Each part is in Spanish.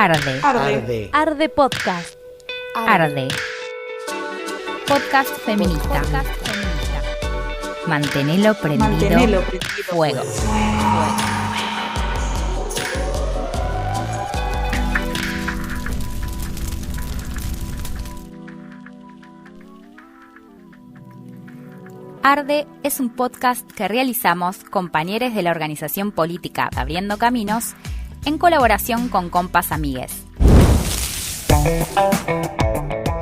Arde. Arde. Arde Podcast. Arde. Podcast feminista. Mantenelo prendido. Fuego. Arde es un podcast que realizamos compañeros de la organización política Abriendo Caminos en colaboración con Compas Amigues.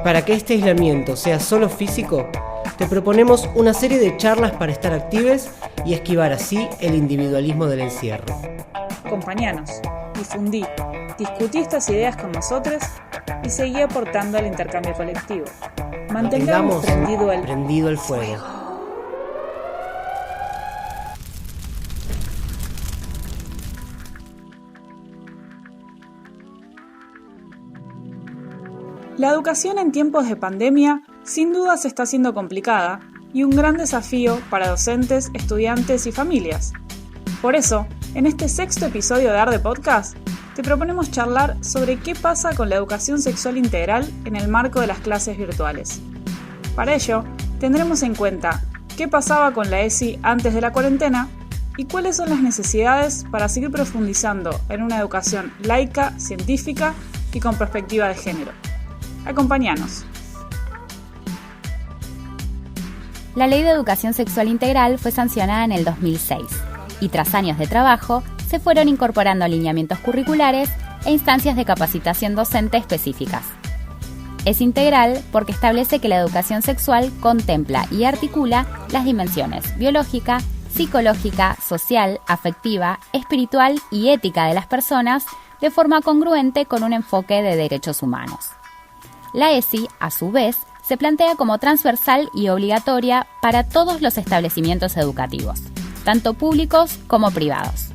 Para que este aislamiento sea solo físico, te proponemos una serie de charlas para estar actives y esquivar así el individualismo del encierro. Acompañanos, difundí, discutí estas ideas con nosotros y seguí aportando al intercambio colectivo. Mantengamos prendido el fuego. La educación en tiempos de pandemia sin duda se está haciendo complicada y un gran desafío para docentes, estudiantes y familias. Por eso, en este sexto episodio de Arde Podcast, te proponemos charlar sobre qué pasa con la educación sexual integral en el marco de las clases virtuales. Para ello, tendremos en cuenta qué pasaba con la ESI antes de la cuarentena y cuáles son las necesidades para seguir profundizando en una educación laica, científica y con perspectiva de género. Acompáñanos. La Ley de Educación Sexual Integral fue sancionada en el 2006 y tras años de trabajo se fueron incorporando alineamientos curriculares e instancias de capacitación docente específicas. Es integral porque establece que la educación sexual contempla y articula las dimensiones biológica, psicológica, social, afectiva, espiritual y ética de las personas de forma congruente con un enfoque de derechos humanos. La ESI, a su vez, se plantea como transversal y obligatoria para todos los establecimientos educativos, tanto públicos como privados.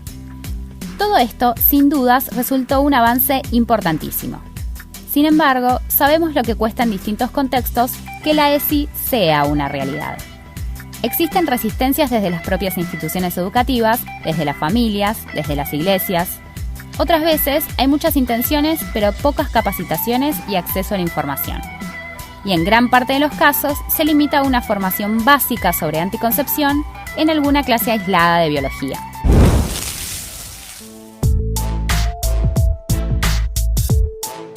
Todo esto, sin dudas, resultó un avance importantísimo. Sin embargo, sabemos lo que cuesta en distintos contextos que la ESI sea una realidad. Existen resistencias desde las propias instituciones educativas, desde las familias, desde las iglesias. Otras veces hay muchas intenciones, pero pocas capacitaciones y acceso a la información. Y en gran parte de los casos se limita a una formación básica sobre anticoncepción en alguna clase aislada de biología.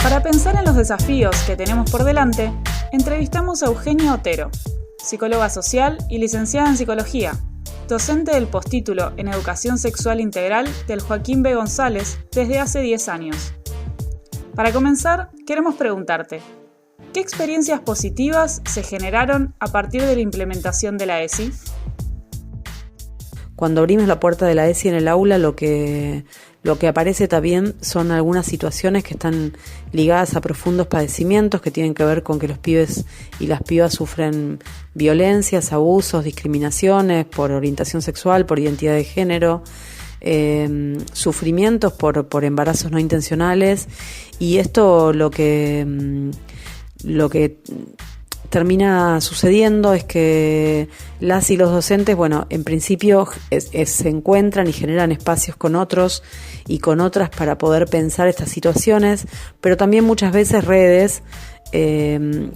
Para pensar en los desafíos que tenemos por delante, entrevistamos a Eugenia Otero, psicóloga social y licenciada en psicología, docente del postítulo en Educación Sexual Integral del Joaquín B. González desde hace 10 años. Para comenzar, queremos preguntarte, ¿qué experiencias positivas se generaron a partir de la implementación de la ESI? Cuando abrimos la puerta de la ESI en el aula, lo que aparece también son algunas situaciones que están ligadas a profundos padecimientos que tienen que ver con que los pibes y las pibas sufren violencias, abusos, discriminaciones por orientación sexual, por identidad de género, sufrimientos por embarazos no intencionales, y esto lo que termina sucediendo es que las y los docentes, en principio se encuentran y generan espacios con otros y con otras para poder pensar estas situaciones, pero también muchas veces redes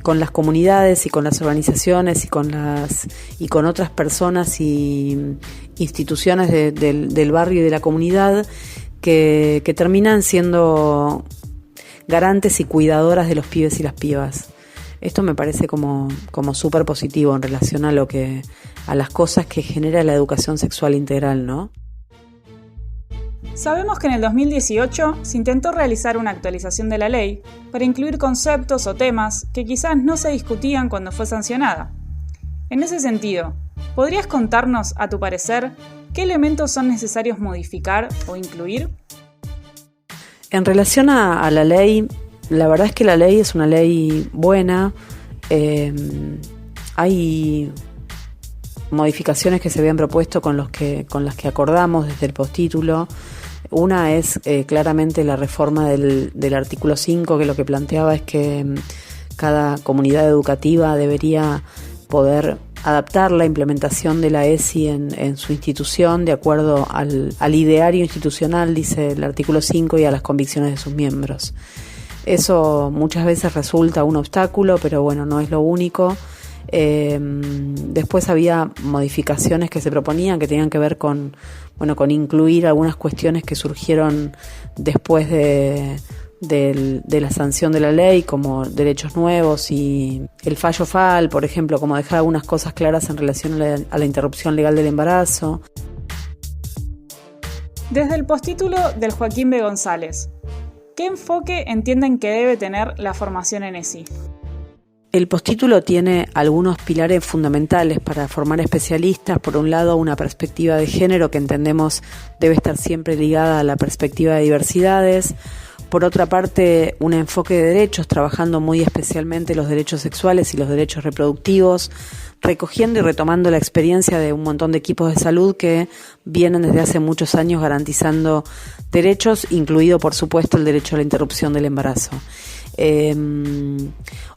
con las comunidades y con las organizaciones y con otras personas y instituciones del barrio y de la comunidad que terminan siendo garantes y cuidadoras de los pibes y las pibas. Esto me parece como súper positivo en relación a las cosas que genera la educación sexual integral, ¿no? Sabemos que en el 2018 se intentó realizar una actualización de la ley para incluir conceptos o temas que quizás no se discutían cuando fue sancionada. En ese sentido, ¿podrías contarnos, a tu parecer, qué elementos son necesarios modificar o incluir? En relación a la ley, la verdad es que la ley es una ley buena. Hay modificaciones que se habían propuesto con las que acordamos desde el postítulo. Una es claramente la reforma del artículo 5, que lo que planteaba es que cada comunidad educativa debería poder adaptar la implementación de la ESI en su institución de acuerdo al ideario institucional, dice el artículo 5, y a las convicciones de sus miembros. Eso muchas veces resulta un obstáculo, pero bueno, no es lo único. Después había modificaciones que se proponían que tenían que ver con incluir algunas cuestiones que surgieron después de la sanción de la ley, como derechos nuevos y el fallo FAL, por ejemplo, como dejar algunas cosas claras en relación a la interrupción legal del embarazo. Desde el postítulo del Joaquín B. González, ¿qué enfoque entienden que debe tener la formación en ESI? El postítulo tiene algunos pilares fundamentales para formar especialistas. Por un lado, una perspectiva de género que entendemos debe estar siempre ligada a la perspectiva de diversidades. Por otra parte, un enfoque de derechos, trabajando muy especialmente los derechos sexuales y los derechos reproductivos, recogiendo y retomando la experiencia de un montón de equipos de salud que vienen desde hace muchos años garantizando derechos, incluido por supuesto el derecho a la interrupción del embarazo.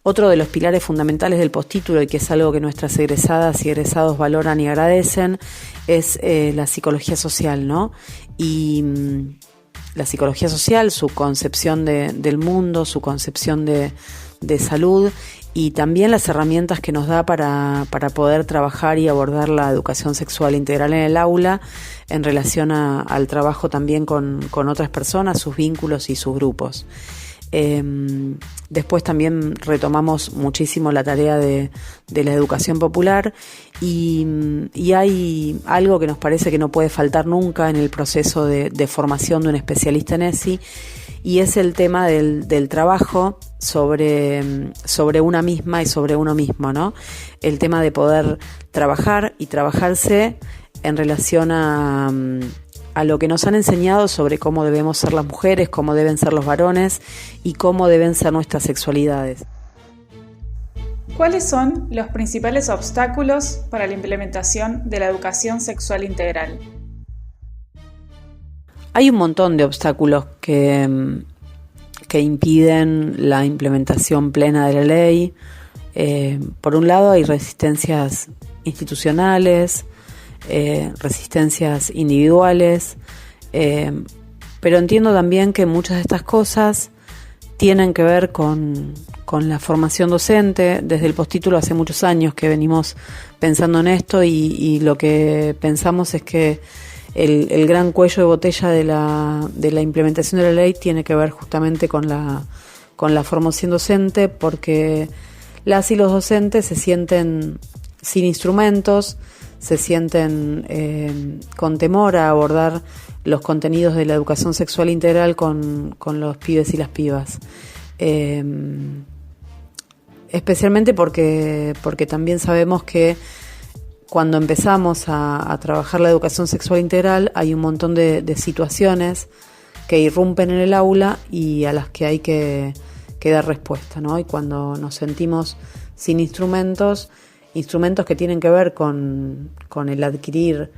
Otro de los pilares fundamentales del postítulo, y que es algo que nuestras egresadas y egresados valoran y agradecen, es la psicología social, ¿no? Y la psicología social, su concepción del mundo, su concepción de salud, y también las herramientas que nos da para poder trabajar y abordar la educación sexual integral en el aula en relación al trabajo también con otras personas, sus vínculos y sus grupos. Después también retomamos muchísimo la tarea de la educación popular y hay algo que nos parece que no puede faltar nunca en el proceso de formación de un especialista en ESI, y es el tema del trabajo sobre una misma y sobre uno mismo, ¿no? El tema de poder trabajar y trabajarse en relación a lo que nos han enseñado sobre cómo debemos ser las mujeres, cómo deben ser los varones y cómo deben ser nuestras sexualidades. ¿Cuáles son los principales obstáculos para la implementación de la educación sexual integral? Hay un montón de obstáculos que impiden la implementación plena de la ley. Por un lado, hay resistencias institucionales, resistencias individuales, pero entiendo también que muchas de estas cosas tienen que ver con la formación docente. Desde el postítulo hace muchos años que venimos pensando en esto y lo que pensamos es que el gran cuello de botella de la implementación de la ley tiene que ver justamente con la formación docente, porque las y los docentes se sienten sin instrumentos, se sienten con temor a abordar los contenidos de la educación sexual integral con los pibes y las pibas. Especialmente porque también sabemos que cuando empezamos a trabajar la educación sexual integral hay un montón de situaciones que irrumpen en el aula y a las que hay que dar respuesta, ¿no? Y cuando nos sentimos sin instrumentos que tienen que ver con el adquirir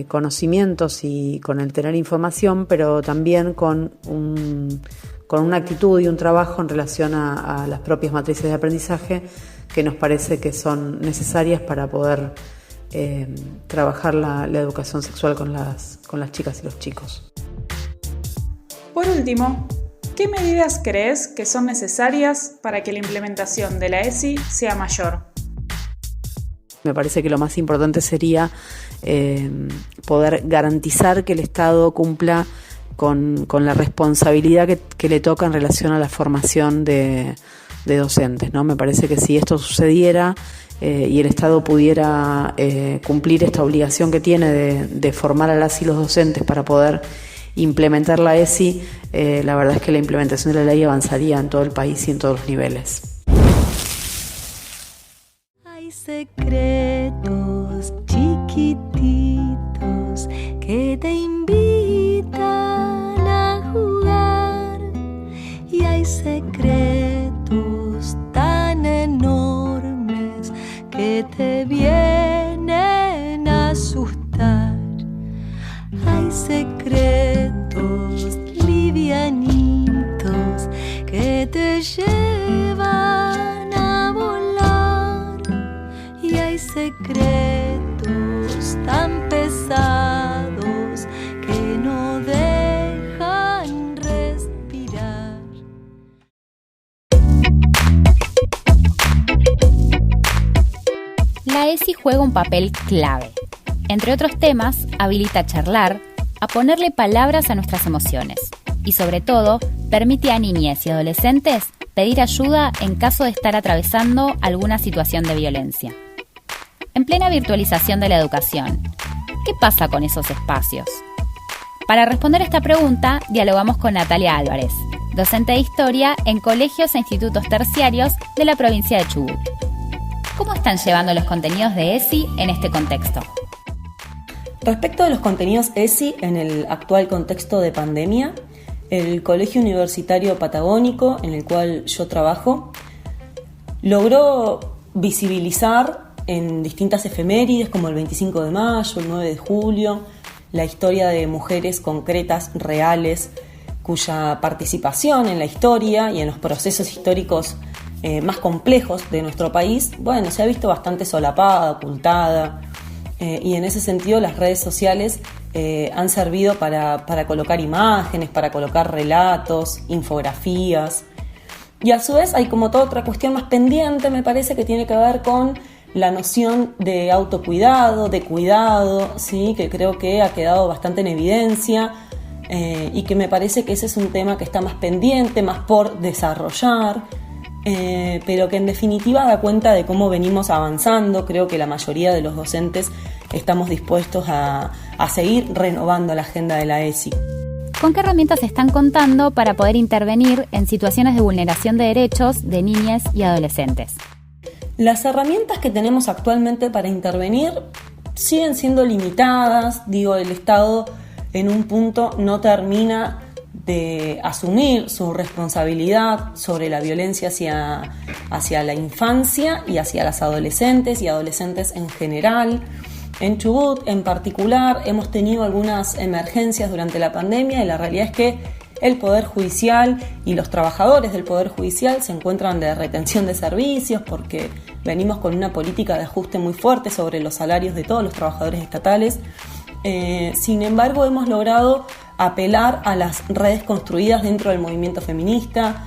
conocimientos y con el tener información, pero también con una actitud y un trabajo en relación a las propias matrices de aprendizaje que nos parece que son necesarias para poder trabajar la educación sexual con las chicas y los chicos. Por último, ¿qué medidas crees que son necesarias para que la implementación de la ESI sea mayor? Me parece que lo más importante sería poder garantizar que el Estado cumpla con la responsabilidad que le toca en relación a la formación de docentes, ¿no? Me parece que si esto sucediera y el Estado pudiera cumplir esta obligación que tiene de formar a las y los docentes para poder implementar la ESI, la verdad es que la implementación de la ley avanzaría en todo el país y en todos los niveles. Hay secretos chiquititos que te invitan a jugar, y hay secretos tan enormes que te vienen a asustar. Hay secretos livianitos que te llevan a volar, y hay secretos ESI juega un papel clave. Entre otros temas, habilita a charlar, a ponerle palabras a nuestras emociones y, sobre todo, permite a niñas y adolescentes pedir ayuda en caso de estar atravesando alguna situación de violencia. En plena virtualización de la educación, ¿qué pasa con esos espacios? Para responder esta pregunta, dialogamos con Natalia Álvarez, docente de Historia en colegios e institutos terciarios de la provincia de Chubut. ¿Cómo están llevando los contenidos de ESI en este contexto? Respecto a los contenidos ESI en el actual contexto de pandemia, el Colegio Universitario Patagónico, en el cual yo trabajo, logró visibilizar en distintas efemérides como el 25 de mayo, el 9 de julio, la historia de mujeres concretas, reales, cuya participación en la historia y en los procesos históricos más complejos de nuestro país, se ha visto bastante solapada, ocultada, y en ese sentido las redes sociales han servido para colocar imágenes, para colocar relatos, infografías, y a su vez hay como toda otra cuestión más pendiente, me parece, que tiene que ver con la noción de autocuidado, de cuidado, ¿sí? Que creo que ha quedado bastante en evidencia y que me parece que ese es un tema que está más pendiente, más por desarrollar, pero que en definitiva da cuenta de cómo venimos avanzando. Creo que la mayoría de los docentes estamos dispuestos a seguir renovando la agenda de la ESI. ¿Con qué herramientas están contando para poder intervenir en situaciones de vulneración de derechos de niñas y adolescentes? Las herramientas que tenemos actualmente para intervenir siguen siendo limitadas. El Estado en un punto no termina de asumir su responsabilidad sobre la violencia hacia la infancia y hacia las adolescentes y adolescentes en general. En Chubut, en particular, hemos tenido algunas emergencias durante la pandemia y la realidad es que el Poder Judicial y los trabajadores del Poder Judicial se encuentran de retención de servicios porque venimos con una política de ajuste muy fuerte sobre los salarios de todos los trabajadores estatales. Sin embargo, hemos logrado apelar a las redes construidas dentro del movimiento feminista,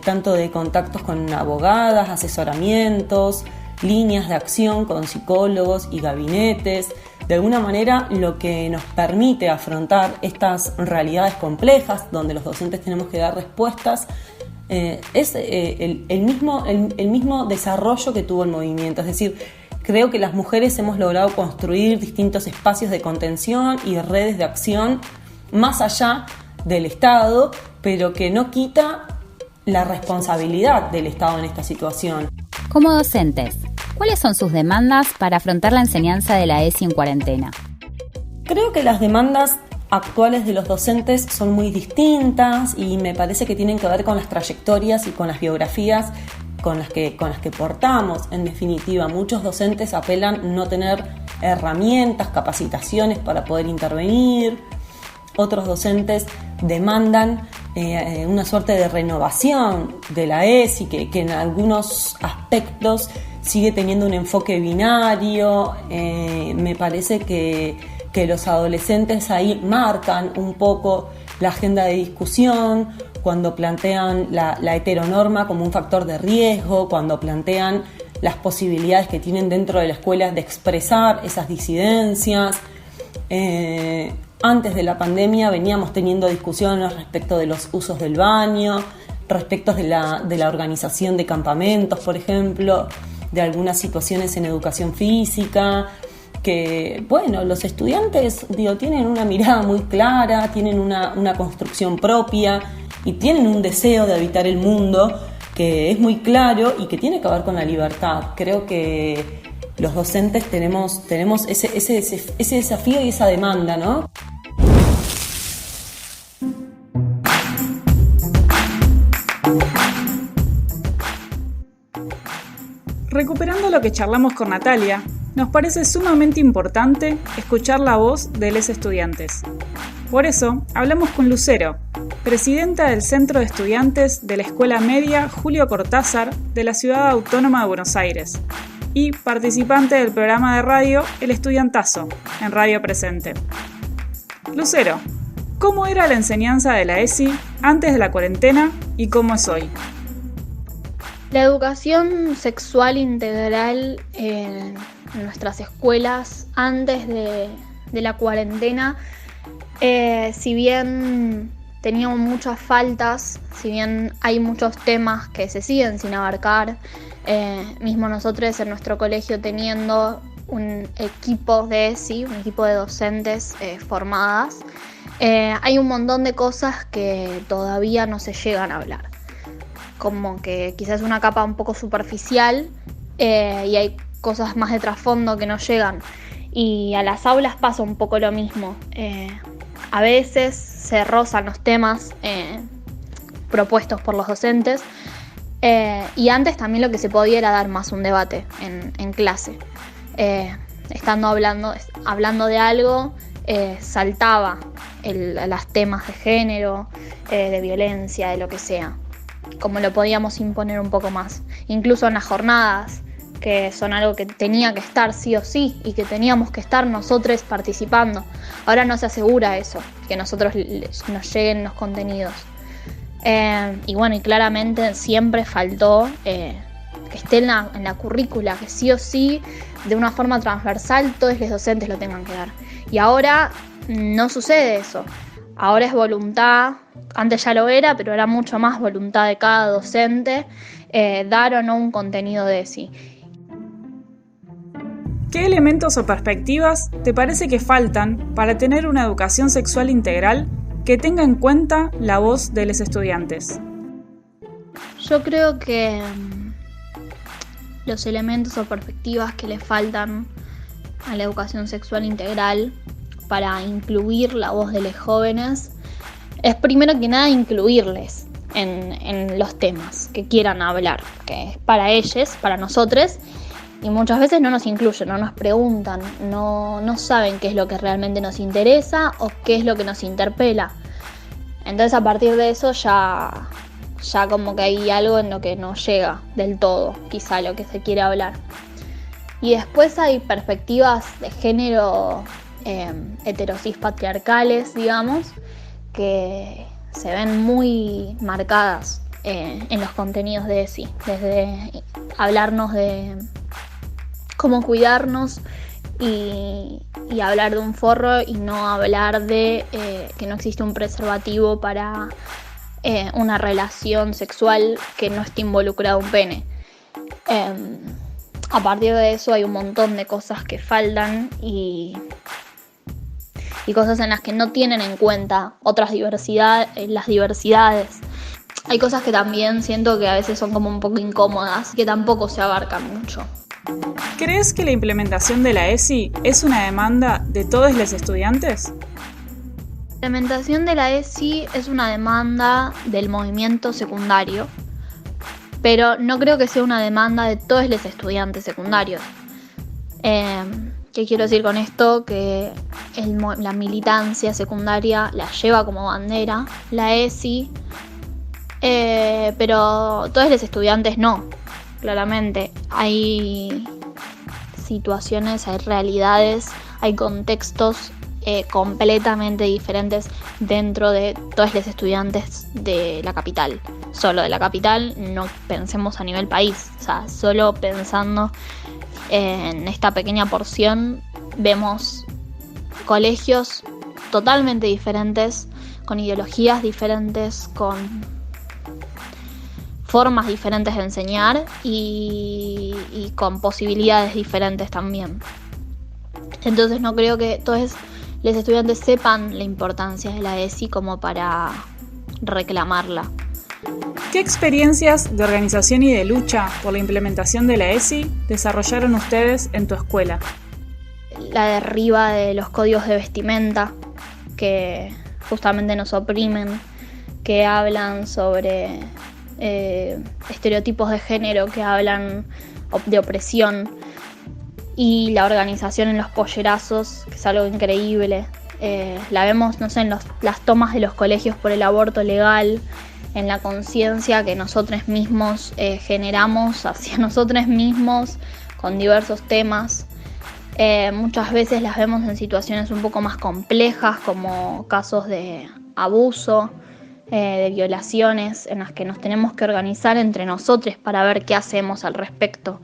tanto de contactos con abogadas, asesoramientos, líneas de acción con psicólogos y gabinetes. De alguna manera, lo que nos permite afrontar estas realidades complejas, donde los docentes tenemos que dar respuestas, es el mismo desarrollo que tuvo el movimiento. Es decir, creo que las mujeres hemos logrado construir distintos espacios de contención y redes de acción más allá del Estado, pero que no quita la responsabilidad del Estado en esta situación. Como docentes, ¿cuáles son sus demandas para afrontar la enseñanza de la ESI en cuarentena? Creo que las demandas actuales de los docentes son muy distintas y me parece que tienen que ver con las trayectorias y con las biografías con las que portamos. En definitiva, muchos docentes apelan no tener herramientas, capacitaciones para poder intervenir. Otros docentes demandan una suerte de renovación de la ESI que en algunos aspectos sigue teniendo un enfoque binario. Me parece que los adolescentes ahí marcan un poco la agenda de discusión cuando plantean la heteronorma como un factor de riesgo, cuando plantean las posibilidades que tienen dentro de la escuela de expresar esas disidencias. Antes de la pandemia veníamos teniendo discusiones respecto de los usos del baño, respecto de la organización de campamentos, por ejemplo, de algunas situaciones en educación física, que, los estudiantes, tienen una mirada muy clara, tienen una construcción propia y tienen un deseo de habitar el mundo que es muy claro y que tiene que ver con la libertad. Creo que los docentes tenemos ese desafío y esa demanda, ¿no? Recuperando lo que charlamos con Natalia, nos parece sumamente importante escuchar la voz de los estudiantes. Por eso, hablamos con Lucero, presidenta del Centro de Estudiantes de la Escuela Media Julio Cortázar de la Ciudad Autónoma de Buenos Aires y participante del programa de radio El Estudiantazo, en Radio Presente. Lucero, ¿cómo era la enseñanza de la ESI antes de la cuarentena y cómo es hoy? La educación sexual integral en nuestras escuelas antes de la cuarentena, si bien teníamos muchas faltas, si bien hay muchos temas que se siguen sin abarcar, mismo nosotros en nuestro colegio teniendo un equipo de ESI, un equipo de docentes formadas, hay un montón de cosas que todavía no se llegan a hablar. Como que quizás una capa un poco superficial y hay cosas más de trasfondo que no llegan. Y a las aulas pasa un poco lo mismo. A veces se rozan los temas propuestos por los docentes y antes también lo que se podía era dar más un debate en clase. Estando hablando de algo, saltaba los temas de género, de violencia, de lo que sea. Como lo podíamos imponer un poco más. Incluso en las jornadas, que son algo que tenía que estar sí o sí y que teníamos que estar nosotros participando. Ahora no se asegura eso, que nosotros nos lleguen los contenidos. Y bueno, y claramente siempre faltó que esté en la currícula, que sí o sí, de una forma transversal, todos los docentes lo tengan que dar. Y ahora no sucede eso. Ahora es voluntad, antes ya lo era, pero era mucho más voluntad de cada docente dar o no un contenido de ESI. ¿Qué elementos o perspectivas te parece que faltan para tener una educación sexual integral que tenga en cuenta la voz de los estudiantes? Yo creo que los elementos o perspectivas que le faltan a la educación sexual integral para incluir la voz de los jóvenes es primero que nada incluirles en los temas que quieran hablar, que es para ellos, para nosotros, y muchas veces no nos incluyen, no nos preguntan, no saben qué es lo que realmente nos interesa o qué es lo que nos interpela. Entonces a partir de eso ya como que hay algo en lo que no llega del todo, quizá lo que se quiere hablar. Y después hay perspectivas de género heterosis patriarcales, digamos, que se ven muy marcadas en los contenidos de ESI, desde hablarnos de cómo cuidarnos y hablar de un forro y no hablar de que no existe un preservativo para una relación sexual que no esté involucrado un pene. A partir de eso hay un montón de cosas que faltan y cosas en las que no tienen en cuenta otras las diversidades. Hay cosas que también siento que a veces son como un poco incómodas, que tampoco se abarcan mucho. ¿Crees que la implementación de la ESI es una demanda de todos los estudiantes? La implementación de la ESI es una demanda del movimiento secundario, pero no creo que sea una demanda de todos los estudiantes secundarios. ¿Qué quiero decir con esto? Que la militancia secundaria la lleva como bandera la ESI, pero todos los estudiantes no, claramente. Hay situaciones, hay realidades, hay contextos completamente diferentes dentro de todos los estudiantes de la capital. Solo de la capital, no pensemos a nivel país, o sea, solo pensando en esta pequeña porción vemos colegios totalmente diferentes, con ideologías diferentes, con formas diferentes de enseñar y con posibilidades diferentes también. Entonces no creo que todos los estudiantes sepan la importancia de la ESI como para reclamarla. ¿Qué experiencias de organización y de lucha por la implementación de la ESI desarrollaron ustedes en tu escuela? La derriba de los códigos de vestimenta que justamente nos oprimen, que hablan sobre estereotipos de género, que hablan de opresión, y la organización en los pollerazos, que es algo increíble. La vemos, no sé, en las tomas de los colegios por el aborto legal, en la conciencia que nosotros mismos generamos hacia nosotros mismos con diversos temas. Muchas veces las vemos en situaciones un poco más complejas, como casos de abuso, de violaciones en las que nos tenemos que organizar entre nosotros para ver qué hacemos al respecto.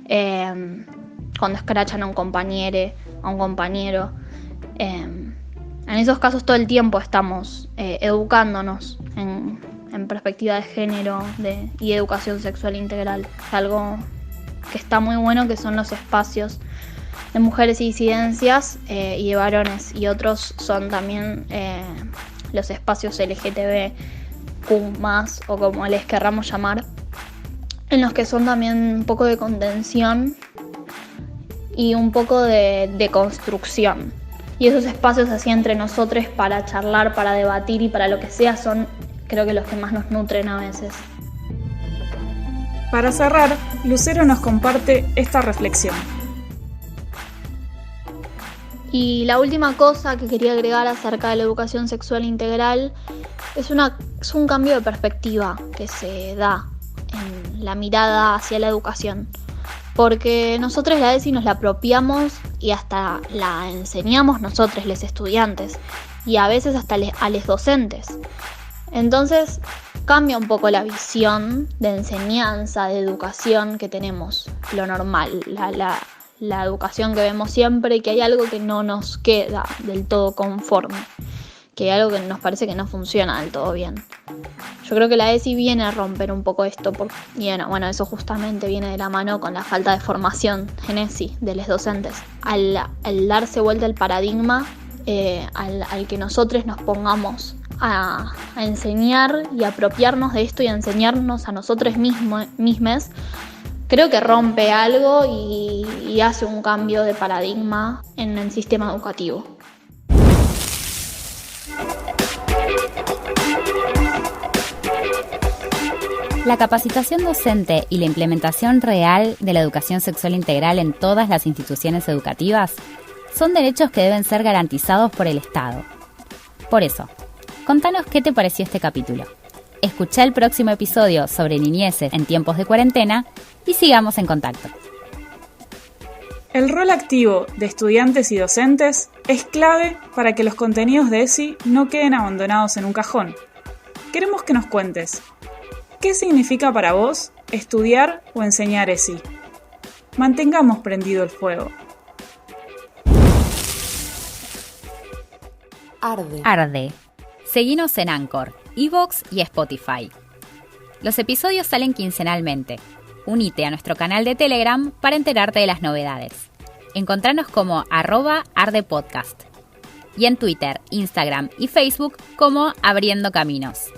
Cuando escrachan a un compañero, en esos casos todo el tiempo estamos educándonos en perspectiva de género y educación sexual integral. Algo que está muy bueno, que son los espacios de mujeres y disidencias y de varones, y otros son también los espacios LGTBQ+, o como les querramos llamar, en los que son también un poco de contención y un poco de construcción. Y esos espacios así entre nosotros para charlar, para debatir y para lo que sea, son creo que los que más nos nutren a veces. Para cerrar, Lucero nos comparte esta reflexión. Y la última cosa que quería agregar acerca de la educación sexual integral es un cambio de perspectiva que se da en la mirada hacia la educación. Porque nosotros la ESI nos la apropiamos y hasta la enseñamos nosotros, los estudiantes, y a veces hasta a los docentes. Entonces cambia un poco la visión de enseñanza, de educación que tenemos, lo normal, la educación que vemos siempre, y que hay algo que no nos queda del todo conforme, que hay algo que nos parece que no funciona del todo bien. Yo creo que la ESI viene a romper un poco esto, y bueno, eso justamente viene de la mano con la falta de formación en ESI de los docentes. Al darse vuelta el paradigma, al que nosotros nos pongamos a enseñar y apropiarnos de esto y a enseñarnos a nosotros mismos, creo que rompe algo y hace un cambio de paradigma en el sistema educativo. La capacitación docente y la implementación real de la educación sexual integral en todas las instituciones educativas son derechos que deben ser garantizados por el Estado. Por eso, contanos qué te pareció este capítulo. Escuchá el próximo episodio sobre niñeces en tiempos de cuarentena y sigamos en contacto. El rol activo de estudiantes y docentes es clave para que los contenidos de ESI no queden abandonados en un cajón. Queremos que nos cuentes, ¿qué significa para vos estudiar o enseñar ESI? Mantengamos prendido el fuego. Arde. Seguinos en Anchor, iVoox y Spotify. Los episodios salen quincenalmente. Unite a nuestro canal de Telegram para enterarte de las novedades. Encontranos como @ardepodcast. Y en Twitter, Instagram y Facebook como Abriendo Caminos.